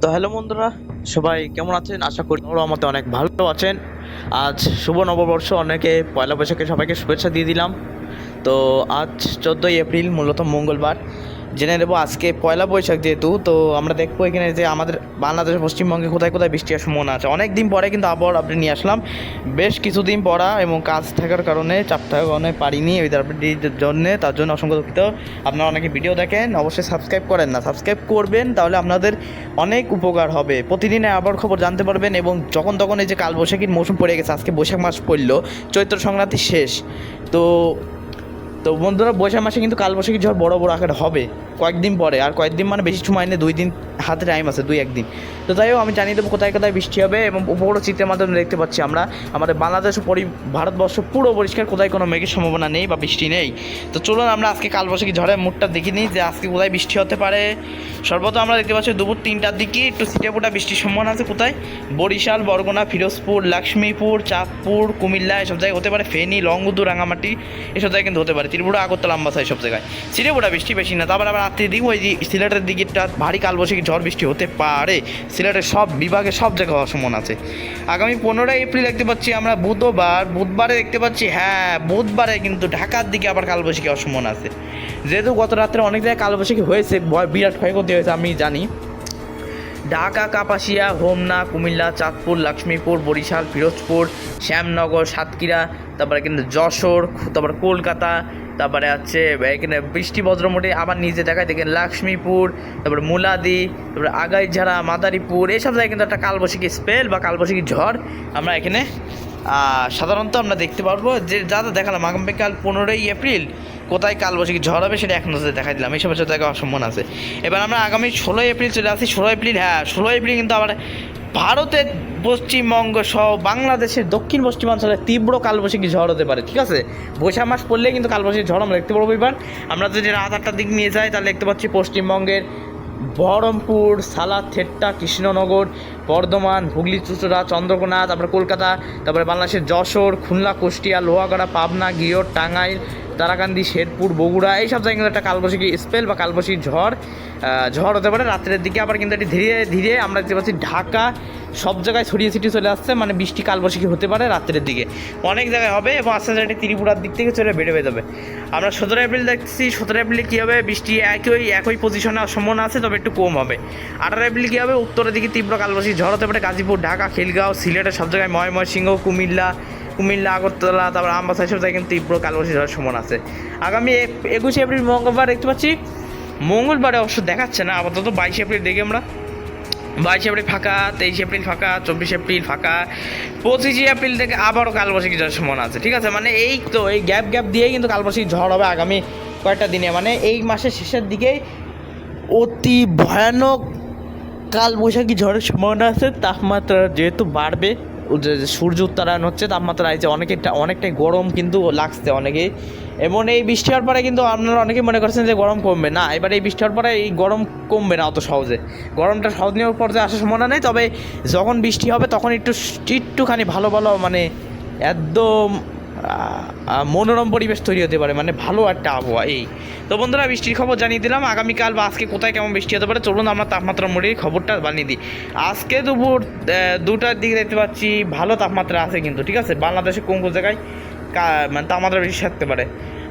তো হ্যালো বন্ধুরা, সবাই কেমন আছেন? আশা করি ওরা আমাদের অনেক ভালো আছেন। আজ শুভ নববর্ষ, অনেকে পয়লা বৈশাখে সবাইকে শুভেচ্ছা দিয়ে দিলাম। তো আজ 14ই এপ্রিল, মূলত মঙ্গলবার। জেনে নেব আজকে পয়লা বৈশাখ যেহেতু, তো আমরা দেখবো এখানে যে আমাদের বাংলাদেশের পশ্চিমবঙ্গে কোথায় কোথায় বৃষ্টি আসার সম্ভাবনা আছে। অনেক দিন পরে কিন্তু আবহাওয়ার আপডেট নিয়ে আসলাম। বেশ কিছুদিন পড়া এবং কাজ থাকার কারণে, চাপ থাকার কারণে পারিনি ওই আপডেটের জন্যে, তার জন্য অসংখ্য দুঃখিত। আপনারা অনেকে ভিডিও দেখেন, অবশ্যই সাবস্ক্রাইব করেন না, সাবস্ক্রাইব করবেন, তাহলে আপনাদের অনেক উপকার হবে। প্রতিদিনে আবহাওয়ার খবর জানতে পারবেন এবং যখন তখন এই যে কালবৈশাখীর মৌসুম পড়ে গেছে, আজকে বৈশাখ মাস পড়লো, চৈত্র সংক্রান্তি শেষ। তো তো বন্ধুরা, বৈশাখ মাসে কিন্তু কালবৈশাখী ঝড় বড় বড় আকারে হবে কয়েকদিন পরে। আর কয়েকদিন মানে বেশি সময় নেই, 2 দিন হাতে টাইম আছে, 2-1 দিন। তো তাই হোক, আমি জানিয়ে দেবো কোথায় কোথায় বৃষ্টি হবে এবং উপর চিত্রের মাধ্যমে দেখতে পাচ্ছি আমরা আমাদের বাংলাদেশ ও ভারতবর্ষ পুরো পরিষ্কার, কোথায় কোনো মেঘের সম্ভাবনা নেই বা বৃষ্টি নেই। তো চলুন আমরা আজকে কালবৈশাখী ঝড়ের মুডটা দেখে নিই যে আজকে কোথায় বৃষ্টি হতে পারে। সর্বত আমরা দেখতে পাচ্ছি দুপুর 3টার দিকে একটু ছিটেফোঁটা বৃষ্টির সম্ভাবনা আছে। কোথায়? বরিশাল, বরগুনা, ফিরোজপুর, লক্ষ্মীপুর, চাঁদপুর, কুমিল্লা এসব জায়গায় হতে পারে। ফেনী, লংগদু, রাঙামাটি এসব জায়গায় কিন্তু হতে পারে। ত্রিপুরা, আগরতলা, আমবাসা এসব জায়গায় ছিটেফোঁটা বৃষ্টি, বেশি না। তারপর আবার রাত্রির দিকে ওই যে সিলেটের দিকে একটা ভারী কালবৈশাখী ঝড় বৃষ্টি হতে পারে। সিলেটের সব বিভাগে সব জায়গায় হওয়ার সম্ভাবনা আছে। আগামী 15 এপ্রিল দেখতে পাচ্ছি আমরা বুধবারে দেখতে পাচ্ছি, হ্যাঁ বুধবারে কিন্তু ঢাকার দিকে আবার কালবৈশাখী হওয়ার সম্ভাবনা আছে। যেহেতু গত রাত্রে অনেক জায়গায় কালবৈশাখী হয়েছে, বিরাট ক্ষয়ক্ষতি হয়েছে আমি জানি। ঢাকা, কাপাসিয়া, হোমনা, কুমিল্লা, চাঁদপুর, লক্ষ্মীপুর, বরিশাল, ফিরোজপুর, শ্যামনগর, সাতক্ষীরা, তারপরে কিন্তু যশোর, তারপরে কলকাতা, তারপরে হচ্ছে এখানে বৃষ্টি বজ্রমোটে আবার নিচে দেখায় দেখেন লক্ষ্মীপুর, তারপরে মুলাদি, তারপরে আগাইঝাড়া, মাদারীপুর এইসব জায়গায় কিন্তু একটা কালবৈশাখী স্পেল বা কালবৈশাখী ঝড় আমরা এখানে সাধারণত আমরা দেখতে পারবো। যে যা দেখালাম আগামীকাল 15ই এপ্রিল কোথায় কালবৈশাখী ঝড় হবে সেটা এক নজরে দেখা দিলাম, এইসব জায়গায় অসম্ভাবনা আছে। এবার আমরা আগামী 16 এপ্রিল চলে আসি। 16 এপ্রিল, হ্যাঁ 16 এপ্রিল কিন্তু আবার ভারতের পশ্চিমবঙ্গ সহ বাংলাদেশের দক্ষিণ পশ্চিমাঞ্চলে তীব্র কালবৈশাখী ঝড় হতে পারে। ঠিক আছে, বৈশাখ মাস পড়লেই কিন্তু কালবৈশাখী ঝড় আমরা দেখতে পারবো। এবার আমরা যদি রাত 8টার দিক নিয়ে যাই, তাহলে দেখতে পাচ্ছি পশ্চিমবঙ্গের বহরমপুর, সালাদ, থেট্টা, কৃষ্ণনগর, বর্ধমান, হুগলি, চুঁচুড়া, চন্দ্রকোনা, তারপরে কলকাতা, তারপরে বাংলাদেশের যশোর, খুলনা, কুষ্টিয়া, লোহাগড়া, পাবনা, গিয়র, টাঙ্গাইল, তারাকান্দি, শেরপুর, বগুড়া এইসব জায়গায় কিন্তু একটা কালবৈশাখী স্পেল বা কালবৈশাখী ঝড় হতে পারে রাত্রের দিকে। আবার কিন্তু এটি ধীরে ধীরে আমরা দেখতে পাচ্ছি ঢাকা সব জায়গায় ছড়িয়ে ছিটিয়ে চলে আসছে, মানে বৃষ্টি কালবৈশাখী হতে পারে রাত্রের দিকে, অনেক জায়গায় হবে এবং আস্তে আস্তে ত্রিপুরার দিক থেকে চলে বেড়ে যাবে। আমরা 17 এপ্রিল দেখছি। 17 এপ্রিলে কী হবে? বৃষ্টি একই পজিশনে সম্ভাবনা আছে, তবে একটু কম হবে। 18 এপ্রিল কী হবে? উত্তরের দিকে তীব্র কালবৈশাখী ঝড় হতে পারে গাজীপুর, ঢাকা, খিলগাঁও, সিলেটের সব জায়গায়, ময়মনসিংহ, কুমিল্লা, আগরতলা, তারপর আমবাসা এসব জায়গায় কিন্তু তীব্র কালবৈশাখী ঝড়ের সম্ভাবনা আছে। আগামী 21 এপ্রিল মঙ্গলবার দেখতে পাচ্ছি। মঙ্গলবারে অবশ্য দেখাচ্ছে না, আপাতত 22 এপ্রিল দেখি আমরা। 22 এপ্রিল ফাঁকা, 23 এপ্রিল ফাঁকা, 24 এপ্রিল ফাঁকা, 25 এপ্রিল থেকে আবারও কালবৈশাখী ঝড়ের সম্ভাবনা আছে। ঠিক আছে, মানে এই তো এই গ্যাপ দিয়েই কিন্তু কালবৈশাখী ঝড় হবে আগামী কয়েকটা দিনে, মানে এই মাসের শেষের দিকেই অতি ভয়ানক কালবৈশাখী ঝড়ের সম্ভাবনা আছে। তাপমাত্রা যেহেতু বাড়বে, সূর্য উত্তরায়ণ হচ্ছে, তাপমাত্রা আছে অনেকটাই গরম কিন্তু লাগছে অনেকেই। এবং এই বৃষ্টি হওয়ার পরে কিন্তু আপনারা অনেকেই মনে করছেন যে গরম কমবে না। এবার এই বৃষ্টি হওয়ার পরে এই গরম কমবে না অত সহজে, গরমটা সহনীয় পর্যায়ে আসার সম্ভাবনা নেই। তবে যখন বৃষ্টি হবে তখন একটুখানি ভালো মানে একদম মনোরম পরিবেশ তৈরি হতে পারে, মানে ভালো একটা আবহাওয়া। এই তো বন্ধুরা, বৃষ্টির খবর জানিয়ে দিলাম। আগামীকাল বা আজকে কোথায় কেমন বৃষ্টি হতে পারে চলুন আমরা তাপমাত্রা মোড়ের খবরটা বানিয়ে দিই। আজকে দুপুর 2টার দিকে দেখতে পাচ্ছি ভালো তাপমাত্রা আছে কিন্তু। ঠিক আছে, বাংলাদেশের কোন কোন জায়গায় মানে তাপমাত্রা বেশি থাকতে পারে।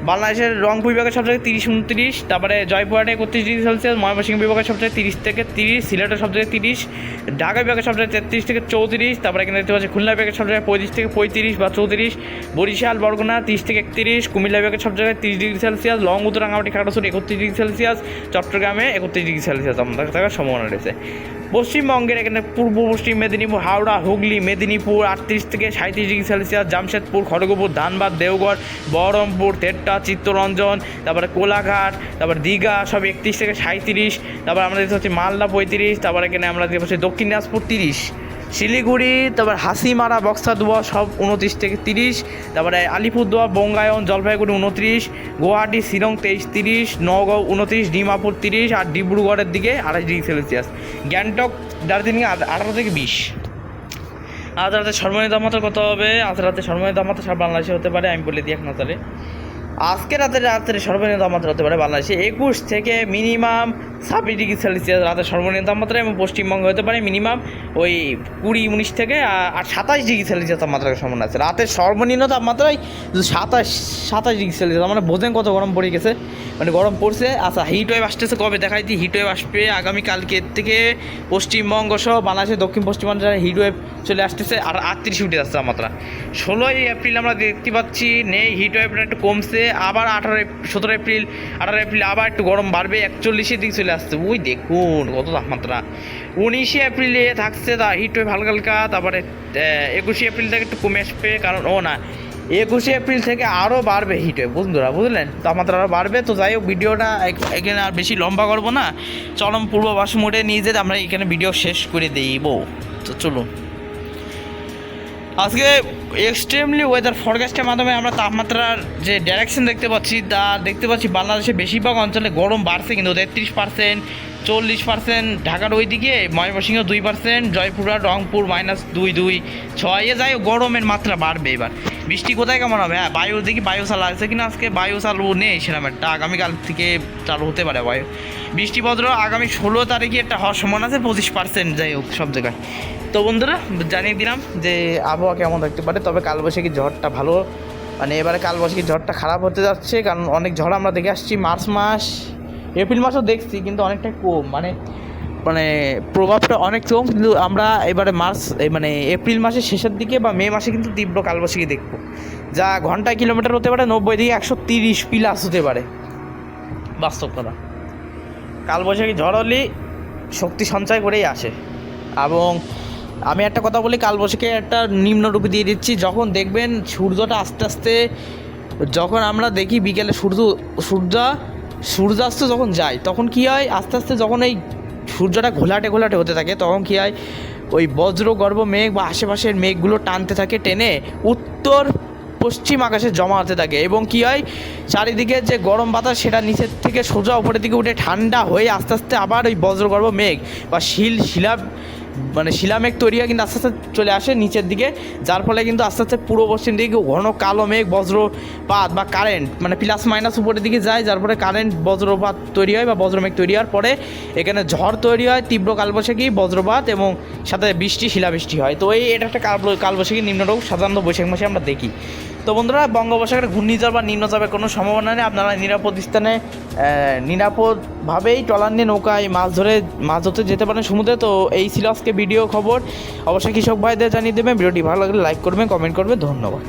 বাংলাদেশের রংপুর বিভাগের সব জায়গায় 30-29, তারপরে জয়পুরহাটে 31°C, ময়মনসিংহ বিভাগের সব জায়গায় 30 থেকে 30, সিলেটের সব জায়গায় 30, ঢাকা বিভাগের সব জায়গায় 33 থেকে 34, তারপরে এখানে দেখতে পাচ্ছি খুলনা বিভাগের সব জায়গায় 35 থেকে 35 বা 34, বরিশাল, বরগুনা 30 থেকে 31, কুমিল্লা বিভাগের সব জায়গায় 30°C, লংগদু, রাঙামাটি, খাগড়াছড়ি 31°C, চট্টগ্রামে 31°C আমাদের থাকার সম্ভাবনা রয়েছে। পশ্চিমবঙ্গের এখানে পূর্ব পশ্চিম মেদিনীপুর, হাওড়া, হুগলি, মেদিনীপুর 38 থেকে 37°C, জামশেদপুর, খড়গপুর, ধানবাদ, দেওঘর, বহরমপুর, থেট্টা, চিত্তরঞ্জন, তারপরে কোলাঘাট, তারপরে দীঘা সব 31 থেকে 37, তারপর আমরা দেখতে পাচ্ছি মালদা 35, তারপরে এখানে আমরা দেখতে পাচ্ছি দক্ষিণ দিনাজপুর 30, শিলিগুড়ি, তারপর হাসিমারা, বক্সাদুয়া সব 29 থেকে 30, তারপরে আলিপুরদুয়ার, বঙ্গায়ন, জলপাইগুড়ি 29, গুয়াহাটি, শিলং 23-30, নগাঁও 29, ডিমাপুর 30 আর ডিব্রুগড়ের দিকে 28°C, গ্যাংটক, দার্জিলিং 18 থেকে 20। আজ রাতে সর্বনিম্ন তাপমাত্রা কত হবে? আজ রাতে সর্বনিম্ন তাপমাত্রা সারা বাংলাদেশে হতে পারে, আমি বলে দিই এক নজরে। আজকে রাতের সর্বনিম্ন তাপমাত্রা হতে পারে বাংলাদেশে 21 থেকে মিনিমাম 26 ডিগ্রি সেলসিয়াস রাতের সর্বনিম্ন তাপমাত্রা, এবং পশ্চিমবঙ্গে হতে পারে মিনিমাম ওই 20-19 থেকে আর 27 ডিগ্রি সেলসিয়াস তাপমাত্রার সম্ভাবনা আছে। রাতের সর্বনিম্ন তাপমাত্রায় 27 ডিগ্রি সেলসিয়াস, মানে বোঝেন কত গরম পড়ে গেছে, মানে গরম পড়ছে। আচ্ছা, হিট ওয়েভ আসতেছে কবে দেখাই দিই। হিট ওয়েভ আসবে আগামীকালকের থেকে পশ্চিমবঙ্গ সহ বাংলাদেশের দক্ষিণ পশ্চিমাঞ্চলে হিট ওয়েভ চলে আসতেছে, আর 38 উঠে যাচ্ছে তাপমাত্রা। 16 এপ্রিল আমরা দেখতে পাচ্ছি নেই, হিট ওয়েভটা একটু কমছে, আবার 17 এপ্রিল 18 এপ্রিল আবার একটু গরম বাড়বে, 41-এর দিকে চলে আসছে। ওই দেখুন কত তাপমাত্রা। 19 এপ্রিলে থাকছে তা হিট ওয়েভ হালকা হালকা, তারপরে 21 এপ্রিল থেকে একটু কমে আসবে, কারণ 21 এপ্রিল থেকে আরও বাড়বে হিট ওয়েভ, বন্ধুরা বুঝলেন, তাপমাত্রা আরও বাড়বে। তো যাই হোক, ভিডিওটা এখানে আর বেশি লম্বা করবো না, চরম পূর্বাভাস মোডে নিয়ে যেতে আমরা এখানে ভিডিও শেষ করে দেব। তো চলুন, আজকে এক্সট্রিমলি ওয়েদার ফরকাস্টের মাধ্যমে আমরা তাপমাত্রার যে ডাইরেকশন দেখতে পাচ্ছি বাংলাদেশের বেশিরভাগ অঞ্চলে গরম বাড়ছে, কিন্তু 33%, 40%, ঢাকার ওইদিকে ময়মনসিংহ 2%, জয়পুরহাট রংপুর -2, যাই হোক গরমের মাত্রা বাড়বে। এবার বৃষ্টি কোথায় কেমন হবে? হ্যাঁ, বায়ুর দিকে বায়ু চালু আছে কিনা, আজকে বায়ু চালু নেই সেরকম একটা, আগামীকাল থেকে চালু হতে পারে বায়ু। বৃষ্টিপত্র আগামী 16 তারিখে একটা হওয়ার সম্ভাবনা আছে 25%, যাই হোক সব জায়গায়। তো বন্ধুরা জানিয়ে দিলাম যে আবহাওয়া কেমন থাকতে পারে। তবে কালবৈশাখী ঝড়টা ভালো, মানে এবারে কালবৈশাখী ঝড়টা খারাপ হতে যাচ্ছে, কারণ অনেক ঝড় আমরা দেখে আসছি মার্চ মাস, এপ্রিল মাসও দেখছি, কিন্তু অনেকটা কম, মানে প্রভাবটা অনেক কম। কিন্তু আমরা এবারে এপ্রিল মাসের শেষের দিকে বা মে মাসে কিন্তু তীব্র কালবৈশাখী দেখবো, যা ঘন্টায় কিলোমিটার হতে পারে 90 থেকে 130 প্লাস হতে পারে, বাস্তব কথা। কালবৈশাখী ঝড় হলে শক্তি সঞ্চয় করেই আসে। এবং আমি একটা কথা বলি, কালবৈশাখী একটা নিম্নরূপে দিয়ে দিচ্ছি, যখন দেখবেন সূর্যটা আস্তে আস্তে, যখন আমরা দেখি বিকেলে সূর্যাস্ত যখন যায়, তখন কী হয়, আস্তে আস্তে যখন এই সূর্যটা ঘোলাটে হতে থাকে, তখন কী হয়, ওই বজ্রগর্ভ মেঘ বা আশেপাশের মেঘগুলো টানতে থাকে, টেনে উত্তর পশ্চিম আকাশে জমা হতে থাকে, এবং কী হয়, চারিদিকে যে গরম বাতাস সেটা নিচের থেকে সোজা উপরের দিকে উঠে ঠান্ডা হয়ে আস্তে আস্তে আবার ওই বজ্রগর্ভ মেঘ বা শিলামেঘ তৈরি হয়, কিন্তু আস্তে আস্তে চলে আসে নিচের দিকে, যার ফলে কিন্তু আস্তে আস্তে পূর্ব পশ্চিম দিকে ঘন কালো মেঘ, বজ্রপাত বা কারেন্ট, মানে প্লাস মাইনাস উপরের দিকে যায়, যার ফলে কারেন্ট বজ্রপাত তৈরি হয় বা বজ্রমেঘ তৈরি হওয়ার পরে এখানে ঝড় তৈরি হয়, তীব্র কালবৈশাখী, বজ্রপাত এবং সাথে শিলাবৃষ্টি হয়। তো এটা একটা কালবৈশাখী নিম্নরূপ সাধারণত বৈশাখ মাসে আমরা দেখি। তো বন্ধুরা, বঙ্গোপসাগরে ঘূর্ণিঝড় বা নিম্নচাপের কোনো সম্ভাবনা নেই। আপনারা নিরাপদ স্থানে নিরাপদভাবেই ট্রলার নিয়ে নৌকায় মাছ ধরতে যেতে পারেন সমুদ্রে। তো এই ছিল আজকে ভিডিও খবর, অবশ্যই কৃষক ভাইদের জানিয়ে দেবেন। ভিডিওটি ভালো লাগলে লাইক করবেন, কমেন্ট করবেন। ধন্যবাদ।